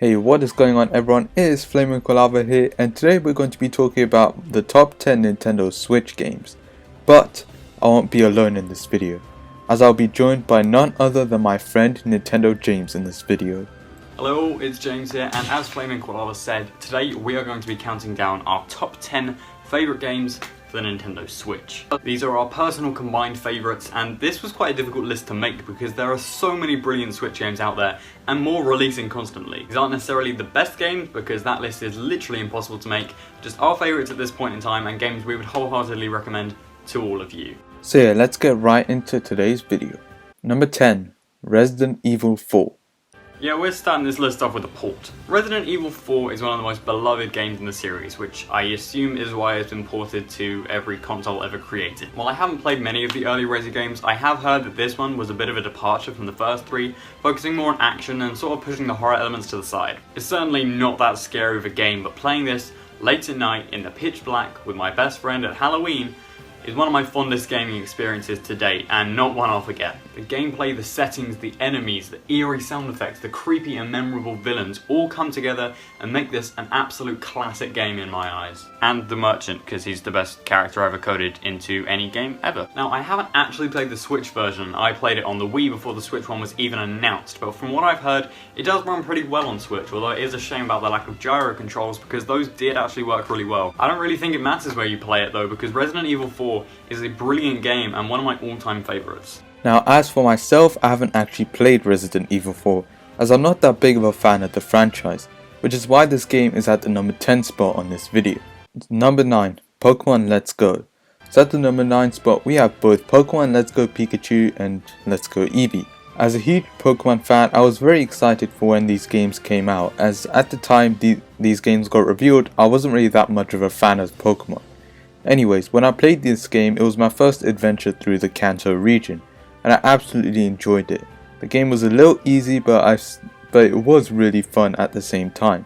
Hey, what is going on everyone? It is Flaming Colava here, and today we're going to be talking about the top 10 Nintendo Switch games. But I won't be alone in this video, as I'll be joined by none other than my friend Nintendo James in this video. Hello, it's James here, and as Flaming Colava said, today we are going to be counting down our top 10 favourite games for the Nintendo Switch. These are our personal combined favourites, and this was quite a difficult list to make because there are so many brilliant Switch games out there and more releasing constantly. These aren't necessarily the best games because that list is literally impossible to make, just our favourites at this point in time and games we would wholeheartedly recommend to all of you. So yeah, let's get right into today's video. Number 10, Resident Evil 4. Yeah, we're starting this list off with a port. Resident Evil 4 is one of the most beloved games in the series, which I assume is why it's been ported to every console ever created. While I haven't played many of the early Resi games, I have heard that this one was a bit of a departure from the first three, focusing more on action and sort of pushing the horror elements to the side. It's certainly not that scary of a game, but playing this late at night in the pitch black with my best friend at Halloween is one of my fondest gaming experiences to date, and not one I'll forget. The gameplay, the settings, the enemies, the eerie sound effects, the creepy and memorable villains all come together and make this an absolute classic game in my eyes. And the merchant, because he's the best character ever coded into any game ever. Now, I haven't actually played the Switch version. I played it on the Wii before the Switch one was even announced, but from what I've heard, it does run pretty well on Switch, although it is a shame about the lack of gyro controls because those did actually work really well. I don't really think it matters where you play it though, because Resident Evil 4 is a brilliant game and one of my all-time favourites. Now as for myself, I haven't actually played Resident Evil 4, as I'm not that big of a fan of the franchise, which is why this game is at the number 10 spot on this video. Number 9, Pokemon Let's Go. So at the number 9 spot we have both Pokemon Let's Go Pikachu and Let's Go Eevee. As a huge Pokemon fan, I was very excited for when these games came out, as at the time these games got revealed, I wasn't really that much of a fan of Pokemon. Anyways, when I played this game, it was my first adventure through the Kanto region, and I absolutely enjoyed it. The game was a little easy, but it was really fun at the same time.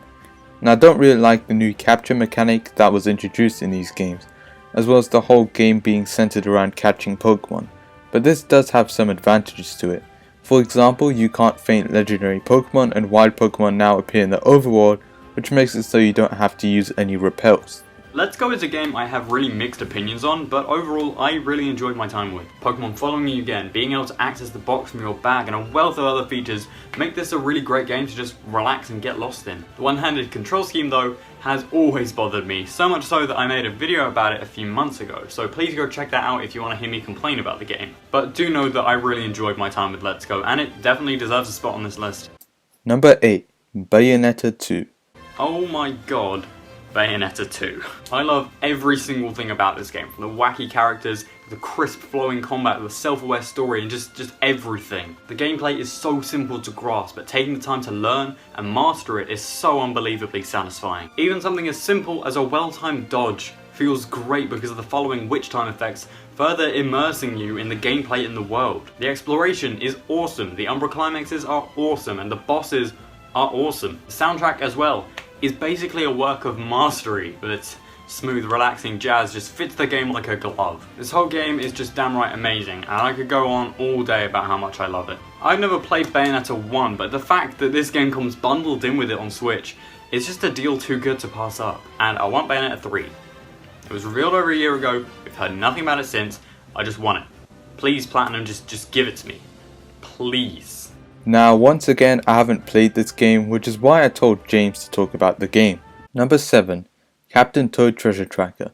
And I don't really like the new capture mechanic that was introduced in these games, as well as the whole game being centered around catching Pokemon, but this does have some advantages to it. For example, you can't faint legendary Pokemon, and wild Pokemon now appear in the overworld, which makes it so you don't have to use any repels. Let's Go is a game I have really mixed opinions on, but overall I really enjoyed my time with. Pokemon following you again, being able to access the box from your bag, and a wealth of other features make this a really great game to just relax and get lost in. The one-handed control scheme though has always bothered me, so much so that I made a video about it a few months ago, so please go check that out if you want to hear me complain about the game. But do know that I really enjoyed my time with Let's Go, and it definitely deserves a spot on this list. Number 8, Bayonetta 2. Oh my god. Bayonetta 2. I love every single thing about this game, from the wacky characters, the crisp flowing combat, the self-aware story, and just everything. The gameplay is so simple to grasp, but taking the time to learn and master it is so unbelievably satisfying. Even something as simple as a well-timed dodge feels great because of the following witch time effects, further immersing you in the gameplay in the world. The exploration is awesome, the Umbra climaxes are awesome, and the bosses are awesome. The soundtrack as well is basically a work of mastery, but its smooth, relaxing jazz just fits the game like a glove. This whole game is just downright amazing, and I could go on all day about how much I love it. I've never played Bayonetta 1, but the fact that this game comes bundled in with it on Switch is just a deal too good to pass up. And I want Bayonetta 3. It was revealed over a year ago, we've heard nothing about it since, I just want it. Please Platinum, just give it to me. Please. Now once again I haven't played this game, which is why I told James to talk about the game. Number 7, Captain Toad Treasure Tracker.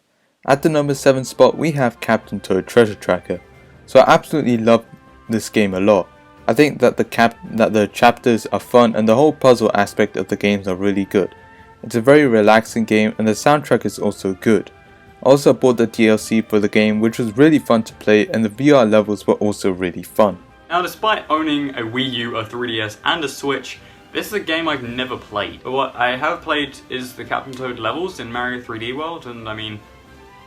At the number 7 spot we have Captain Toad Treasure Tracker. So I absolutely love this game a lot. I think that the chapters are fun and the whole puzzle aspect of the games are really good. It's a very relaxing game and the soundtrack is also good. I also bought the DLC for the game, which was really fun to play, and the VR levels were also really fun. Now, despite owning a Wii U, a 3DS, and a Switch, this is a game I've never played. But what I have played is the Captain Toad levels in Mario 3D World, and I mean,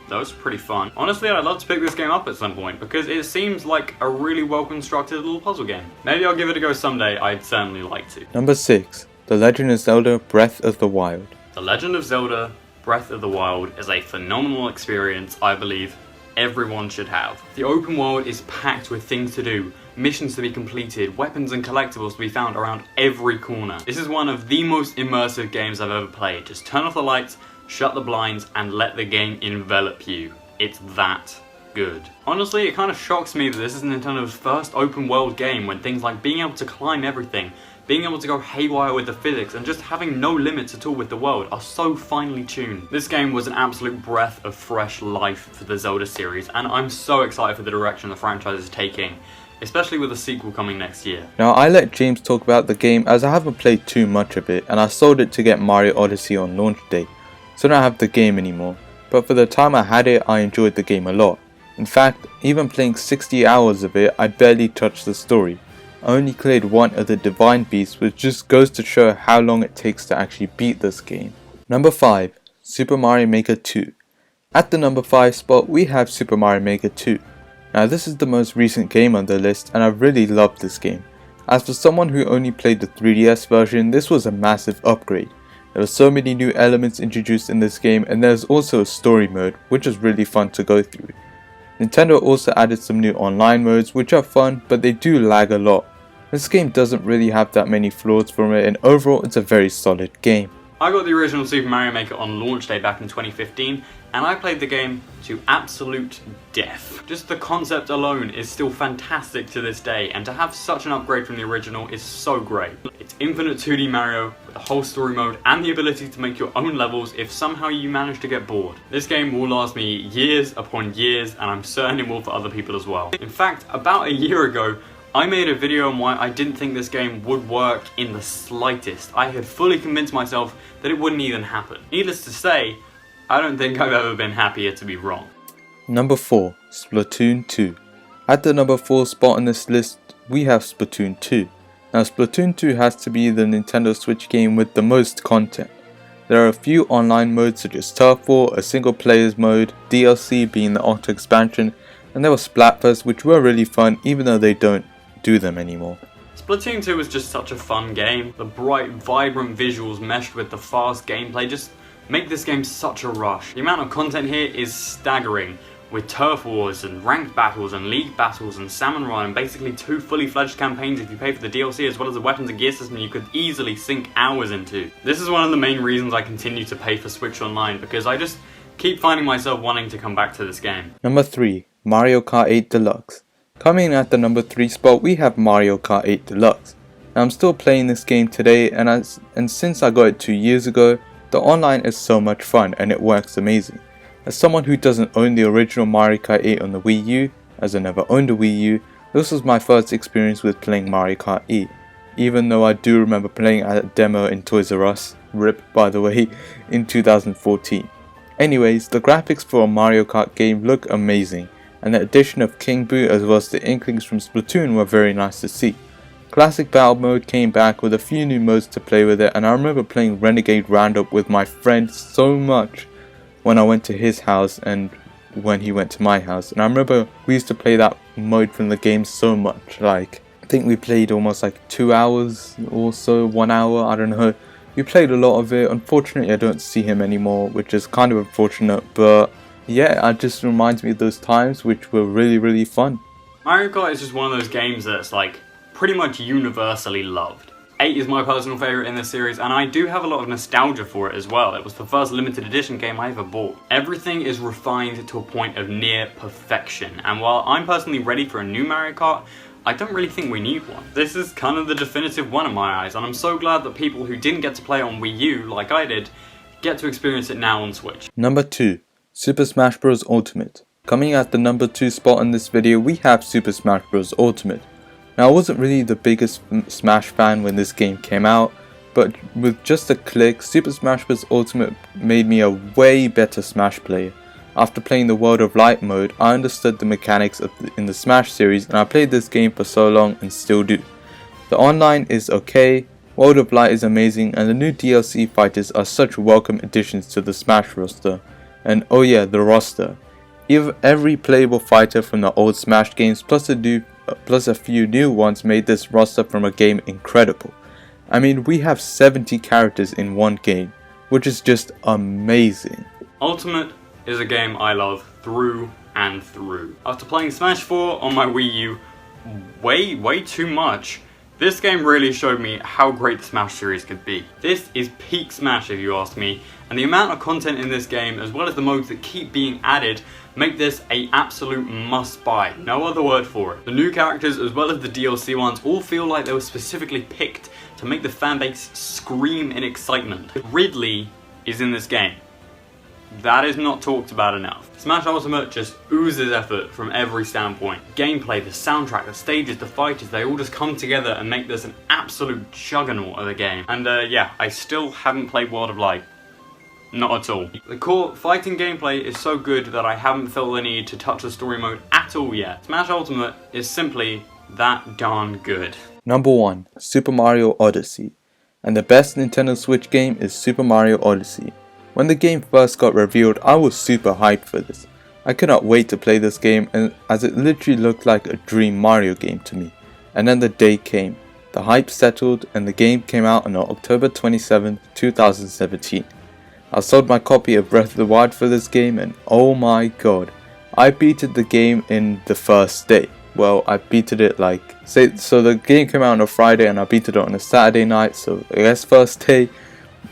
those are pretty fun. Honestly, I'd love to pick this game up at some point, because it seems like a really well-constructed little puzzle game. Maybe I'll give it a go someday, I'd certainly like to. Number 6, The Legend of Zelda Breath of the Wild. The Legend of Zelda Breath of the Wild is a phenomenal experience, I believe, everyone should have. The open world is packed with things to do, missions to be completed, weapons and collectibles to be found around every corner. This is one of the most immersive games I've ever played. Just turn off the lights, shut the blinds, and let the game envelop you. It's that good. Honestly, it kind of shocks me that this is Nintendo's first open world game when things like being able to climb everything, being able to go haywire with the physics, and just having no limits at all with the world are so finely tuned. This game was an absolute breath of fresh life for the Zelda series, and I'm so excited for the direction the franchise is taking, especially with a sequel coming next year. Now I let James talk about the game as I haven't played too much of it, and I sold it to get Mario Odyssey on launch day, so I don't have the game anymore, but for the time I had it I enjoyed the game a lot. In fact, even playing 60 hours of it, I barely touched the story. I only cleared one of the Divine Beasts, which just goes to show how long it takes to actually beat this game. Number 5. Super Mario Maker 2. At the number 5 spot we have Super Mario Maker 2. Now this is the most recent game on the list and I really loved this game. As for someone who only played the 3DS version, this was a massive upgrade. There were so many new elements introduced in this game, and there's also a story mode which is really fun to go through. Nintendo also added some new online modes which are fun, but they do lag a lot. This game doesn't really have that many flaws from it, and overall it's a very solid game. I got the original Super Mario Maker on launch day back in 2015, and I played the game to absolute death. Just the concept alone is still fantastic to this day, and to have such an upgrade from the original is so great. It's infinite 2D Mario with a whole story mode and the ability to make your own levels if somehow you manage to get bored. This game will last me years upon years, and I'm certain it will for other people as well. In fact, about a year ago, I made a video on why I didn't think this game would work in the slightest. I had fully convinced myself that it wouldn't even happen. Needless to say, I don't think I've ever been happier to be wrong. Number 4. Splatoon 2. At the number 4 spot on this list we have Splatoon 2. Now Splatoon 2 has to be the Nintendo Switch game with the most content. There are a few online modes such as Turf War, a single players mode, DLC being the Octo expansion, and there was Splatfest which were really fun even though they don't do them anymore. Splatoon 2 was just such a fun game. The bright, vibrant visuals meshed with the fast gameplay just make this game such a rush. The amount of content here is staggering, with turf wars and ranked battles and league battles and salmon run and basically 2 fully fledged campaigns if you pay for the DLC, as well as the weapons and gear system you could easily sink hours into. This is one of the main reasons I continue to pay for Switch Online, because I just keep finding myself wanting to come back to this game. Number 3. Mario Kart 8 Deluxe. Coming in at the number 3 spot we have Mario Kart 8 Deluxe. Now I'm still playing this game today, and since I got it 2 years ago, the online is so much fun and it works amazing. As someone who doesn't own the original Mario Kart 8 on the Wii U, as I never owned a Wii U, this was my first experience with playing Mario Kart 8. Even though I do remember playing a demo in Toys R Us, RIP by the way, in 2014. Anyways, the graphics for a Mario Kart game look amazing, and the addition of King Boo as well as the Inklings from Splatoon were very nice to see. Classic Battle Mode came back with a few new modes to play with it, and I remember playing Renegade Roundup with my friend so much when I went to his house and when he went to my house. And I remember we used to play that mode from the game so much, like I think we played almost like 2 hours or so, 1 hour, I don't know. We played a lot of it. Unfortunately I don't see him anymore, which is kind of unfortunate, but yeah, it just reminds me of those times which were really fun. Mario Kart is just one of those games that's like pretty much universally loved. 8 is my personal favourite in this series, and I do have a lot of nostalgia for it as well. It was the first limited edition game I ever bought. Everything is refined to a point of near perfection, and while I'm personally ready for a new Mario Kart, I don't really think we need one. This is kind of the definitive one in my eyes, and I'm so glad that people who didn't get to play on Wii U, like I did, get to experience it now on Switch. Number 2. Super Smash Bros. Ultimate. Coming at the number 2 spot in this video we have Super Smash Bros. Ultimate. Now I wasn't really the biggest Smash fan when this game came out, but with just a click, Super Smash Bros. Ultimate made me a way better Smash player. After playing the World of Light mode, I understood the mechanics in the Smash series, and I played this game for so long and still do. The online is okay, World of Light is amazing, and the new DLC fighters are such welcome additions to the Smash roster. And oh yeah, the roster. Every playable fighter from the old Smash games plus a few new ones made this roster from a game incredible. I mean, we have 70 characters in one game, which is just amazing. Ultimate is a game I love through and through. After playing Smash 4 on my Wii U way too much, this game really showed me how great the Smash series could be. This is peak Smash if you ask me, and the amount of content in this game, as well as the modes that keep being added, make this an absolute must-buy. No other word for it. The new characters as well as the DLC ones all feel like they were specifically picked to make the fanbase scream in excitement. Ridley is in this game. That is not talked about enough. Smash Ultimate just oozes effort from every standpoint. Gameplay, the soundtrack, the stages, the fighters, they all just come together and make this an absolute juggernaut of a game. And yeah, I still haven't played World of Light. Not at all. The core fighting gameplay is so good that I haven't felt the need to touch the story mode at all yet. Smash Ultimate is simply that darn good. Number 1. Super Mario Odyssey. And the best Nintendo Switch game is Super Mario Odyssey. When the game first got revealed, I was super hyped for this. I could not wait to play this game, as it literally looked like a dream Mario game to me. And then the day came. The hype settled and the game came out on October 27, 2017. I sold my copy of Breath of the Wild for this game, and oh my god, I beated the game in the first day. Well, I beated it so the game came out on a Friday and I beat it on a Saturday night, so I guess first day.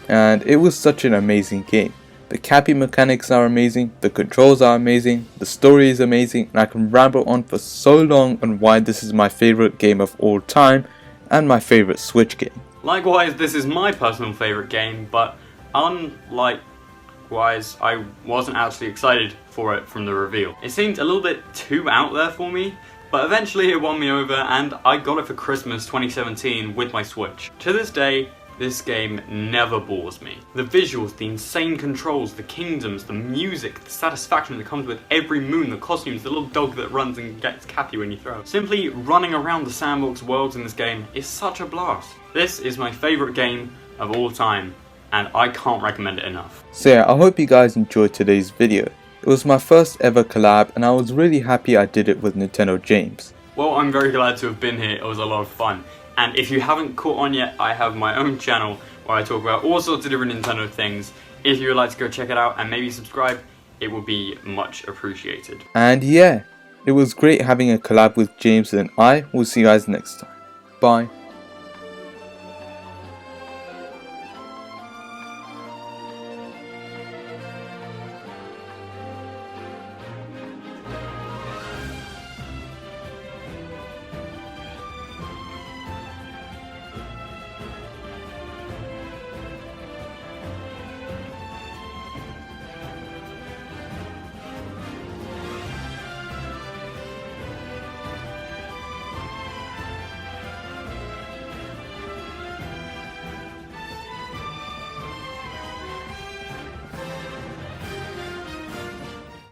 And it was such an amazing game. The cappy mechanics are amazing, the controls are amazing, the story is amazing, and I can ramble on for so long on why this is my favorite game of all time and my favorite Switch game. Likewise, this is my personal favorite game, but unlikewise, I wasn't actually excited for it from the reveal. It seemed a little bit too out there for me, but eventually it won me over and I got it for Christmas 2017 with my Switch. To this day, this game never bores me. The visuals, the insane controls, the kingdoms, the music, the satisfaction that comes with every moon, the costumes, the little dog that runs and gets Cappy when you throw it. Simply running around the sandbox worlds in this game is such a blast. This is my favourite game of all time, and I can't recommend it enough. So yeah, I hope you guys enjoyed today's video. It was my first ever collab and I was really happy I did it with Nintendo James. Well, I'm very glad to have been here, it was a lot of fun. And if you haven't caught on yet, I have my own channel where I talk about all sorts of different Nintendo things. If you would like to go check it out and maybe subscribe, it would be much appreciated. And yeah, it was great having a collab with James, and I will see you guys next time. Bye.